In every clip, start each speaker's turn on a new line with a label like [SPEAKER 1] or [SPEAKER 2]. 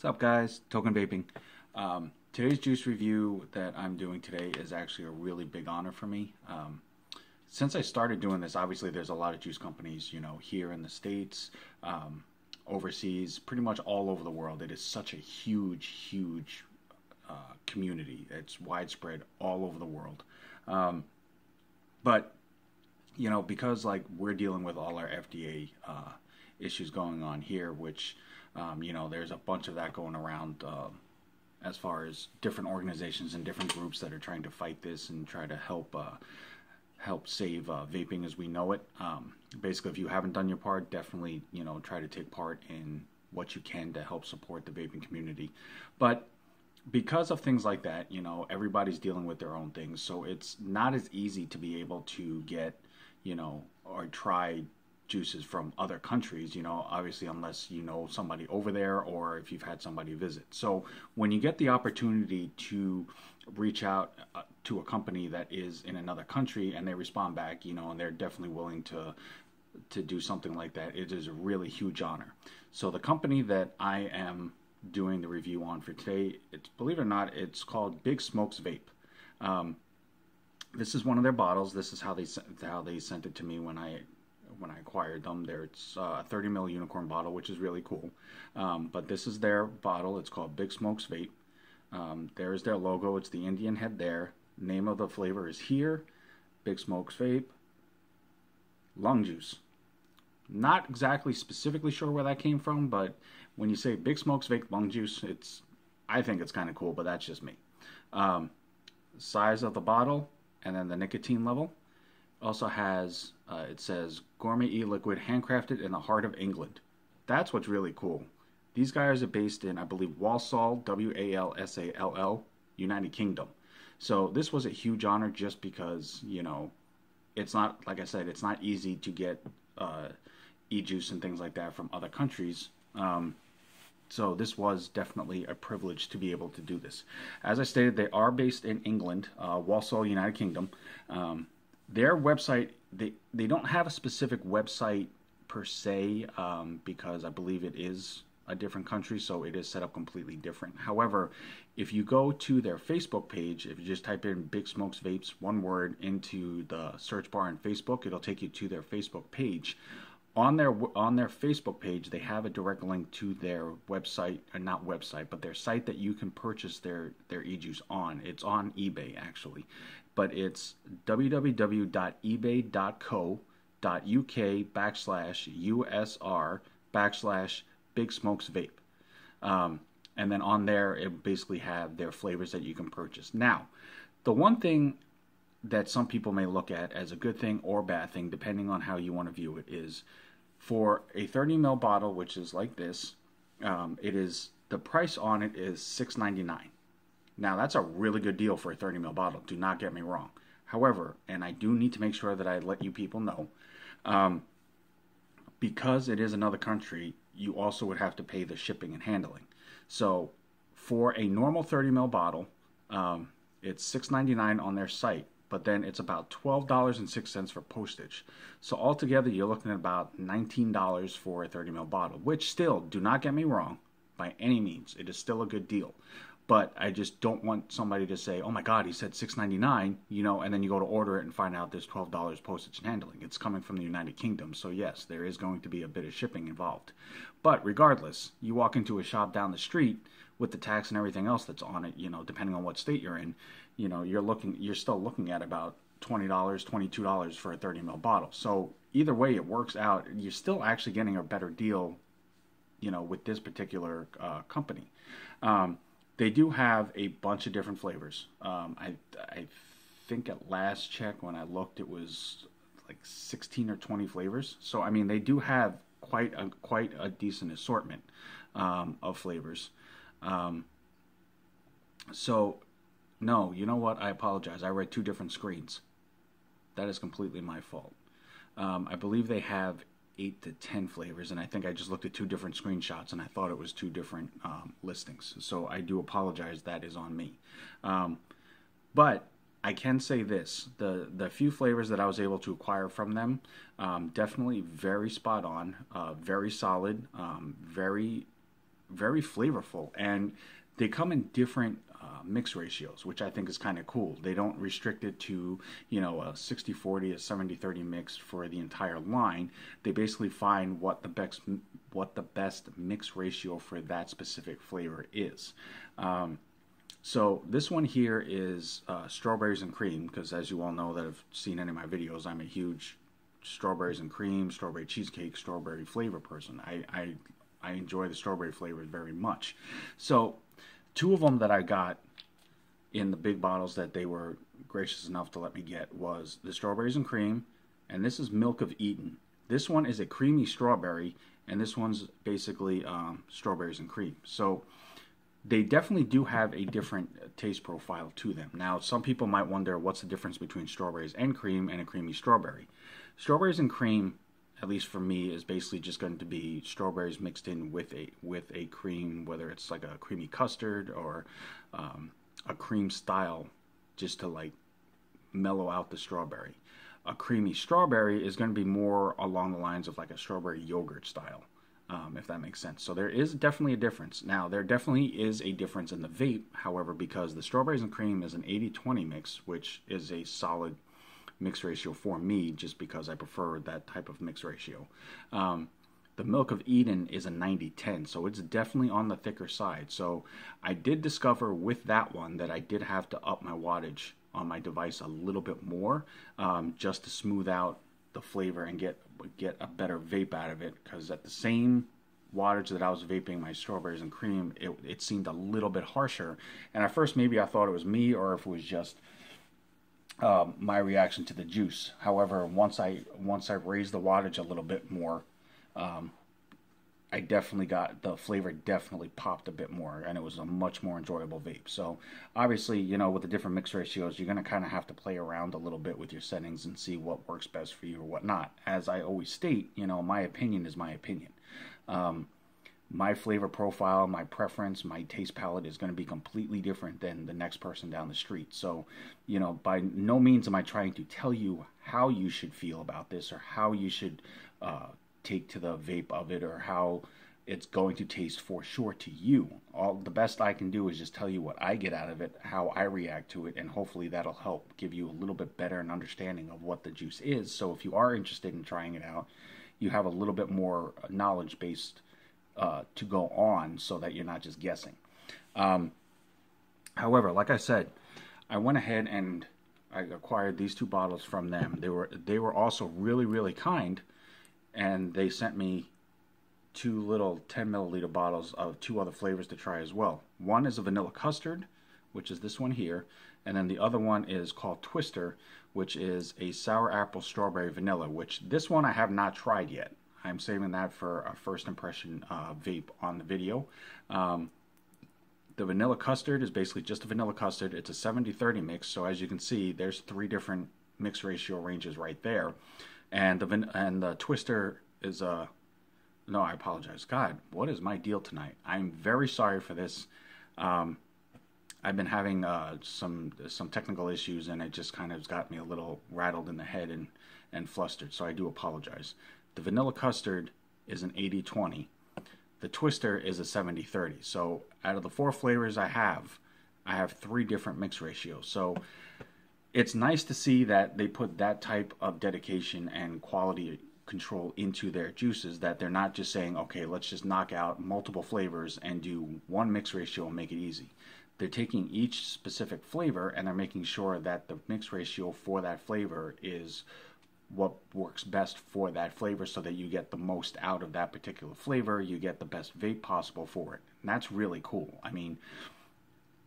[SPEAKER 1] What's up, guys? Token Vaping. Today's juice review that I'm doing today is actually a really big honor for me. Since I started doing this, obviously there's a lot of juice companies, here in the States, overseas, pretty much all over the world. It is such a huge community. It's widespread all over the world. But because like we're dealing with all our FDA issues going on here, which there's a bunch of that going around as far as different organizations and different groups that are trying to fight this and try to help save vaping as we know it. Basically, if you haven't done your part, definitely try to take part in what you can to help support the vaping community. But because of things like that, everybody's dealing with their own things, so it's not as easy to be able to get or try juices from other countries, obviously, unless you know somebody over there or if you've had somebody visit. So when you get the opportunity to reach out to a company that is in another country and they respond back, and they're definitely willing to do something like that, it is a really huge honor. So the company that I am doing the review on for today, believe it or not, it's called Big Smokes Vape. This is one of their bottles. This is how they sent it to me when I acquired them. It's a 30 ml unicorn bottle, which is really cool. But this is their bottle. It's called Big Smokes Vape. There's their logo. It's the Indian head there. Name of the flavor is here. Big Smokes Vape. Lung juice. Not exactly specifically sure where that came from, but when you say Big Smokes Vape lung juice, I think it's kind of cool, but that's just me. Size of the bottle and then the nicotine level. Also has, it says, gourmet e-liquid, handcrafted in the heart of England. That's what's really cool. These guys are based in, I believe, Walsall, W-A-L-S-A-L-L, United Kingdom. So this was a huge honor just because, it's not, like I said, it's not easy to get e-juice and things like that from other countries. So this was definitely a privilege to be able to do this. As I stated, they are based in England, Walsall, United Kingdom. Their website, they don't have a specific website per se, because I believe it is a different country, so it is set up completely different. However, if you go to their Facebook page, if you just type in Big Smokes Vapes, one word, into the search bar on Facebook, it'll take you to their Facebook page. On their Facebook page, they have a direct link to their website, or not website, but their site that you can purchase their e-juice on. It's on eBay, actually. But it's www.ebay.co.uk/USR/Big Smokes Vape. And then on there, it basically have their flavors that you can purchase. Now, the one thing that some people may look at as a good thing or bad thing, depending on how you want to view it, is for a 30 ml bottle, which is like this, the price on it is $6.99. Now, that's a really good deal for a 30 ml bottle. Do not get me wrong. However, and I do need to make sure that I let you people know, because it is another country, you also would have to pay the shipping and handling. So for a normal 30 ml bottle, it's $6.99 on their site, but then it's about $12.06 for postage. So altogether, you're looking at about $19 for a 30 ml bottle, which still, do not get me wrong, by any means, it is still a good deal. But I just don't want somebody to say, oh my God, he said $6.99, and then you go to order it and find out there's $12 postage and handling. It's coming from the United Kingdom, so yes, there is going to be a bit of shipping involved. But regardless, you walk into a shop down the street with the tax and everything else that's on it, depending on what state you're in, you're still looking at about $20, $22 for a 30 ml bottle. So either way it works out, you're still actually getting a better deal, with this particular company. They do have a bunch of different flavors. I think at last check when I looked, it was like 16 or 20 flavors. So I mean, they do have quite a decent assortment of flavors. So no, you know what? I apologize. I read two different screens. That is completely my fault. I believe they have 8 to 10 flavors, and I think I just looked at two different screenshots and I thought it was two different listings. So I do apologize. That is on me. But I can say this, the few flavors that I was able to acquire from them, definitely very spot on, very solid, very very flavorful, and they come in different mix ratios, which I think is kind of cool. They don't restrict it to, you know, a 60-40, a 70-30 mix for the entire line. They basically find what the best mix ratio for that specific flavor is. So this one here is strawberries and cream, because as you all know that have seen any of my videos, I'm a huge strawberries and cream, strawberry cheesecake, strawberry flavor person. I enjoy the strawberry flavor very much. So two of them that I got in the big bottles that they were gracious enough to let me get was the strawberries and cream, and this is Milk of Eden. This one is a creamy strawberry, and this one's basically strawberries and cream. So they definitely do have a different taste profile to them. Now, some people might wonder what's the difference between strawberries and a creamy strawberry. Strawberries and cream, at least for me, is basically just going to be strawberries mixed in with a cream, whether it's like a creamy custard or a cream style, just to like mellow out the strawberry. A creamy strawberry is going to be more along the lines of like a strawberry yogurt style, if that makes sense. So there is definitely a difference. Now, there definitely is a difference in the vape, however, because the strawberries and cream is an 80-20 mix, which is a solid mix ratio for me, just because I prefer that type of mix ratio. The Milk of Eden is a 90-10, so it's definitely on the thicker side. So I did discover with that one that I did have to up my wattage on my device a little bit more, just to smooth out the flavor and get a better vape out of it, because at the same wattage that I was vaping my strawberries and cream, it seemed a little bit harsher. And at first maybe I thought it was me, or if it was just my reaction to the juice. However, once I raised the wattage a little bit more, I definitely got the flavor definitely popped a bit more, and it was a much more enjoyable vape. So obviously, you know, with the different mix ratios, you're going to kind of have to play around a little bit with your settings and see what works best for you or what not. As I always state, you know, my opinion is my opinion. My flavor profile, my preference, my taste palette is going to be completely different than the next person down the street. So, you know, by no means am I trying to tell you how you should feel about this, or how you should take to the vape of it, or how it's going to taste for sure to you. All the best I can do is just tell you what I get out of it, how I react to it, and hopefully that'll help give you a little bit better an understanding of what the juice is. So if you are interested in trying it out, you have a little bit more knowledge based to go on, so that you're not just guessing. However, like I said, I went ahead and I acquired these two bottles from them. They were also really, really kind, and they sent me two little 10 milliliter bottles of two other flavors to try as well. One is a vanilla custard, which is this one here, and then the other one is called Twister, which is a sour apple strawberry vanilla, which this one I have not tried yet. I'm saving that for a first impression vape on the video. The vanilla custard is basically just a vanilla custard. It's a 70-30 mix, so as you can see, there's three different mix ratio ranges right there. And the Twister is a... No, I apologize. God, what is my deal tonight? I'm very sorry for this. I've been having some technical issues, and it just kind of got me a little rattled in the head and flustered, so I do apologize. The vanilla custard is an 80-20. The Twister is a 70-30. So out of the four flavors I have three different mix ratios. So it's nice to see that they put that type of dedication and quality control into their juices, that they're not just saying, okay, let's just knock out multiple flavors and do one mix ratio and make it easy. They're taking each specific flavor and they're making sure that the mix ratio for that flavor is what works best for that flavor, so that you get the most out of that particular flavor, you get the best vape possible for it. And that's really cool. I mean,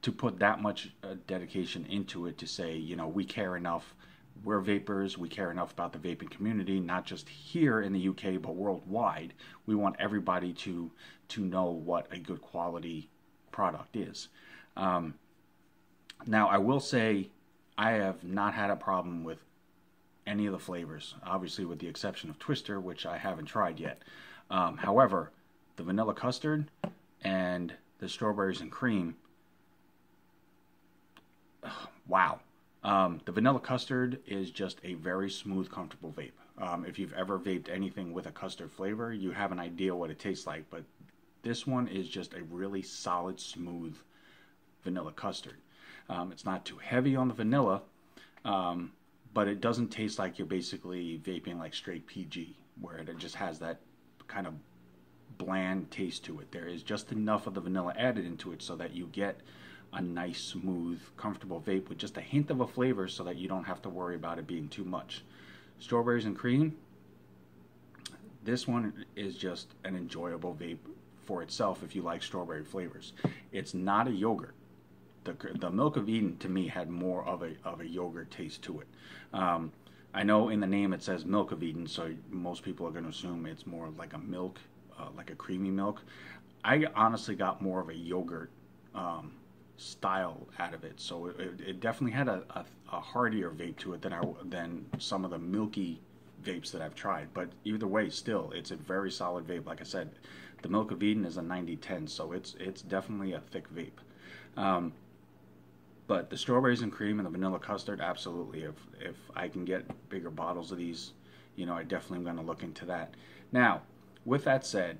[SPEAKER 1] to put that much dedication into it, to say, you know, we care enough, we're vapors, we care enough about the vaping community, not just here in the UK, but worldwide. We want everybody to know what a good quality product is. Now, I will say I have not had a problem with any of the flavors, obviously with the exception of Twister, which I haven't tried yet. However, the vanilla custard and the strawberries and cream, wow. The vanilla custard is just a very smooth, comfortable vape. If you've ever vaped anything with a custard flavor, you have an idea what it tastes like, but This one is just a really solid, smooth vanilla custard. It's not too heavy on the vanilla, but it doesn't taste like you're basically vaping like straight PG, where it just has that kind of bland taste to it. There is just enough of the vanilla added into it so that you get a nice, smooth, comfortable vape with just a hint of a flavor so that you don't have to worry about it being too much. Strawberries and cream, this one is just an enjoyable vape for itself if you like strawberry flavors. It's not a yogurt. The Milk of Eden to me had more of a yogurt taste to it. I know in the name it says Milk of Eden, so most people are going to assume it's more like a milk, like a creamy milk. I honestly got more of a yogurt style out of it, so it definitely had a heartier vape to it than some of the milky vapes that I've tried. But either way, still, it's a very solid vape. Like I said, the Milk of Eden is a 90-10, so it's definitely a thick vape. But the strawberries and cream and the vanilla custard, absolutely. If I can get bigger bottles of these, I definitely am going to look into that. Now, with that said,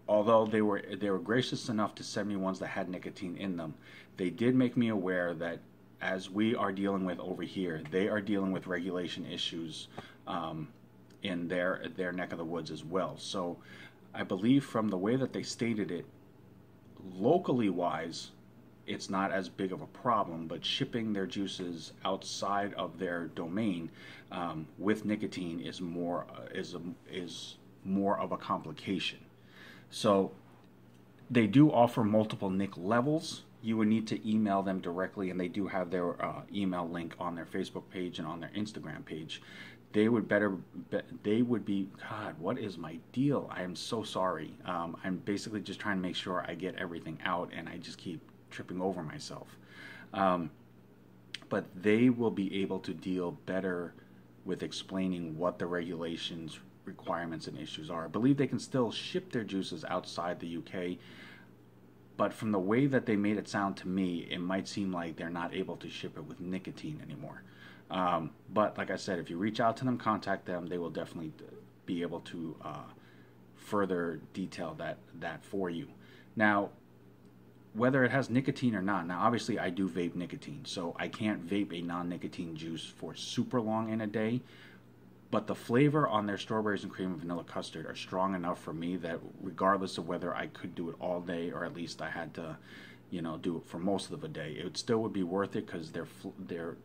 [SPEAKER 1] although they were gracious enough to send me ones that had nicotine in them, they did make me aware that as we are dealing with over here, they are dealing with regulation issues in their neck of the woods as well. So I believe from the way that they stated it, locally wise, it's not as big of a problem, but shipping their juices outside of their domain with nicotine is more of a complication. So they do offer multiple nic levels. You would need to email them directly, and they do have their email link on their Facebook page and on their Instagram page. They would be, God, what is my deal? I am so sorry. I'm basically just trying to make sure I get everything out, and I just keep tripping over myself. But they will be able to deal better with explaining what the regulations, requirements, and issues are. I believe they can still ship their juices outside the UK, but from the way that they made it sound to me, it might seem like they're not able to ship it with nicotine anymore. But like I said, if you reach out to them, contact them, they will definitely be able to further detail that for you. Now, whether it has nicotine or not, now obviously I do vape nicotine, so I can't vape a non-nicotine juice for super long in a day, but the flavor on their strawberries and cream and vanilla custard are strong enough for me that regardless of whether I could do it all day or at least I had to, do it for most of the day, it still would be worth it because their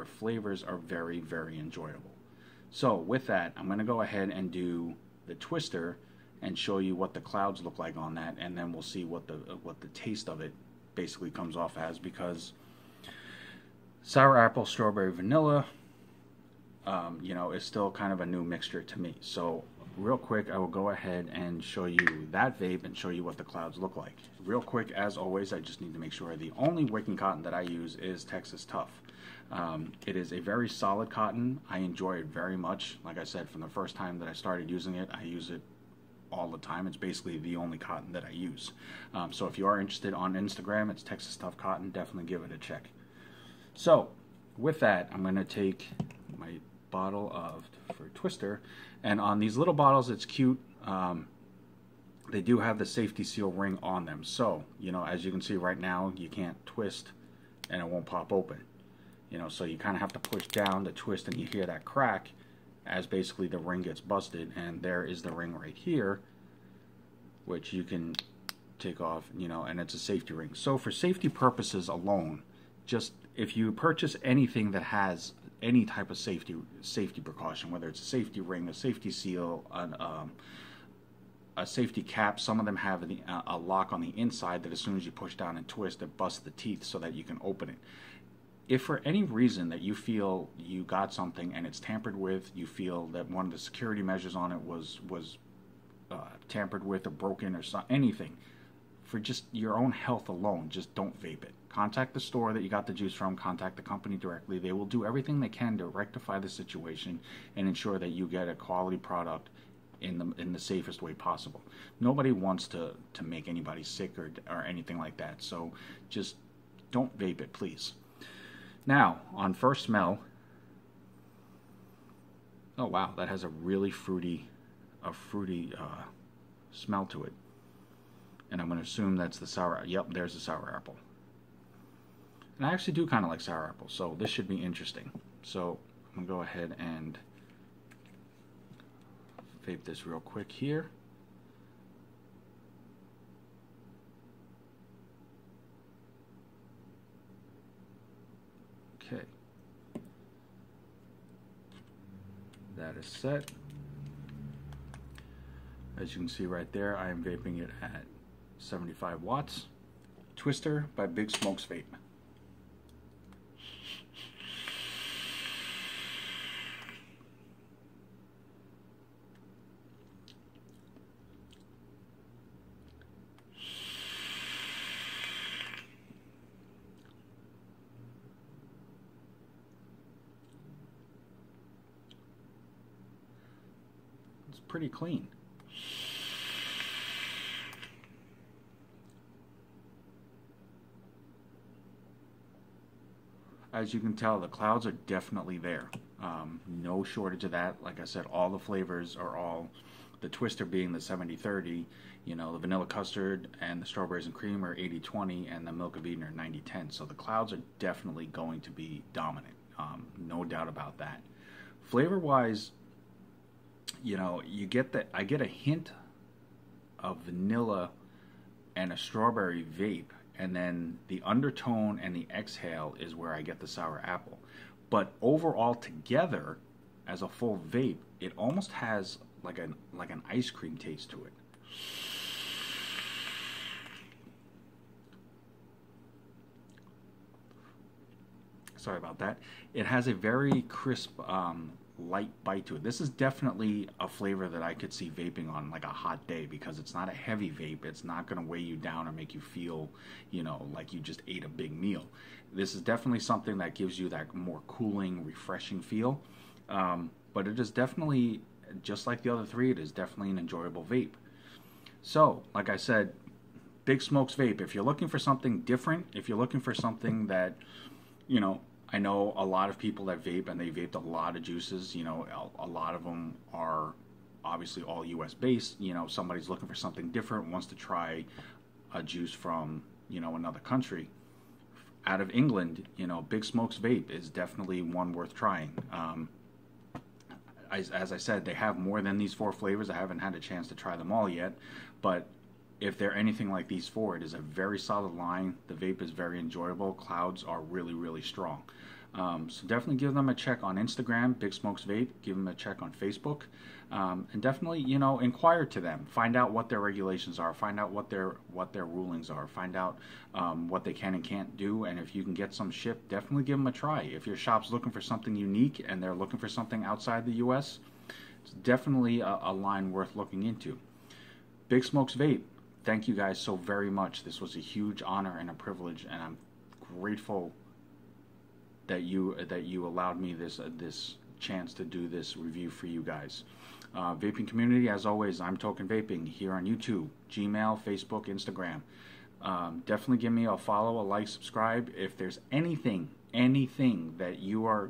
[SPEAKER 1] flavors are very, very enjoyable. So with that, I'm going to go ahead and do the twister and show you what the clouds look like on that, and then we'll see what the taste of it basically comes off as, because sour apple, strawberry, vanilla, is still kind of a new mixture to me. So real quick, I will go ahead and show you that vape and show you what the clouds look like. Real quick, as always, I just need to make sure the only wicking cotton that I use is Texas Tough. It is a very solid cotton. I enjoy it very much. Like I said, from the first time that I started using it, I use it all the time. It's basically the only cotton that I use. So if you are interested on Instagram, it's Texas Tough Cotton. Definitely give it a check. So with that, I'm going to take my bottle for Twister, and on these little bottles, it's cute. They do have the safety seal ring on them. So, as you can see right now, you can't twist and it won't pop open. So you kind of have to push down to twist, and you hear that crack as basically the ring gets busted, and there is the ring right here, which you can take off, and it's a safety ring. So for safety purposes alone, just if you purchase anything that has any type of safety precaution, whether it's a safety ring, a safety seal, a safety cap, some of them have a lock on the inside that as soon as you push down and twist, it busts the teeth so that you can open it. If for any reason that you feel you got something and it's tampered with, you feel that one of the security measures on it was tampered with or broken or anything, for just your own health alone, just don't vape it. Contact the store that you got the juice from, contact the company directly. They will do everything they can to rectify the situation and ensure that you get a quality product in the safest way possible. Nobody wants to make anybody sick or anything like that, so just don't vape it, please. Now, on first smell, oh wow, that has a really fruity smell to it. I'm going to assume that's the sour. Yep, there's the sour apple. And I actually do kind of like sour apple, so this should be interesting. So I'm going to go ahead and vape this real quick here. Okay. That is set. As you can see right there, I am vaping it at 75 watts. Twister by Big Smokes Vape. It's pretty clean. As you can tell, the clouds are definitely there. No shortage of that. Like I said, all the flavors are all, the Twister being the 70-30, you know, the vanilla custard and the strawberries and cream are 80-20, and the milk of Eden are 90-10. So the clouds are definitely going to be dominant. No doubt about that. Flavor-wise, you know, I get a hint of vanilla and a strawberry vape, and then the undertone and the exhale is where I get the sour apple. But overall together, as a full vape, it almost has like an ice cream taste to it. Sorry about that. It has a very crisp, light bite to it. This is definitely a flavor that I could see vaping on like a hot day, because it's not a heavy vape. It's not going to weigh you down or make you feel, you know, like you just ate a big meal. This is definitely something that gives you that more cooling, refreshing feel. But it is definitely, just like the other three, it is definitely an enjoyable vape. So, like I said, Big Smokes Vape. If you're looking for something different, if you're looking for something that, you know, I know a lot of people that vape, and they vaped a lot of juices. You know, a lot of them are obviously all US based. You know, somebody's looking for something different, wants to try a juice from, you know, another country. Out of England, you know, Big Smokes Vape is definitely one worth trying. As I said, they have more than these 4 flavors. I haven't had a chance to try them all yet, but if they're anything like these 4, it is a very solid line. The vape is very enjoyable. Clouds are really, really strong. So definitely give them a check on Instagram, Big Smokes Vape. Give them a check on Facebook. And definitely, you know, inquire to them. Find out what their regulations are. Find out what their rulings are. Find out what they can and can't do. And if you can get some shipped, definitely give them a try. If your shop's looking for something unique and they're looking for something outside the U.S., it's definitely a line worth looking into. Big Smokes Vape. Thank you guys so very much. This was a huge honor and a privilege, and I'm grateful that you allowed me this chance to do this review for you guys. Vaping community, as always, I'm Token Vaping here on YouTube, Gmail, Facebook, Instagram. Definitely give me a follow, a like, subscribe. If there's anything that you are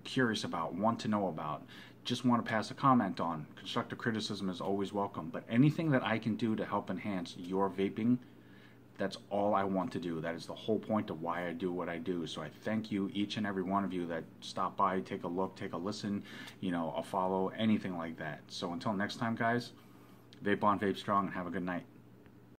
[SPEAKER 1] curious about, want to know about, just want to pass a comment on, constructive criticism is always welcome. But anything that I can do to help enhance your vaping, that's all I want to do. That is the whole point of why I do what I do. So I thank you, each and every one of you that stop by, take a look, take a listen, you know, a follow, anything like that. So until next time, guys, vape on, vape strong, and have a good night.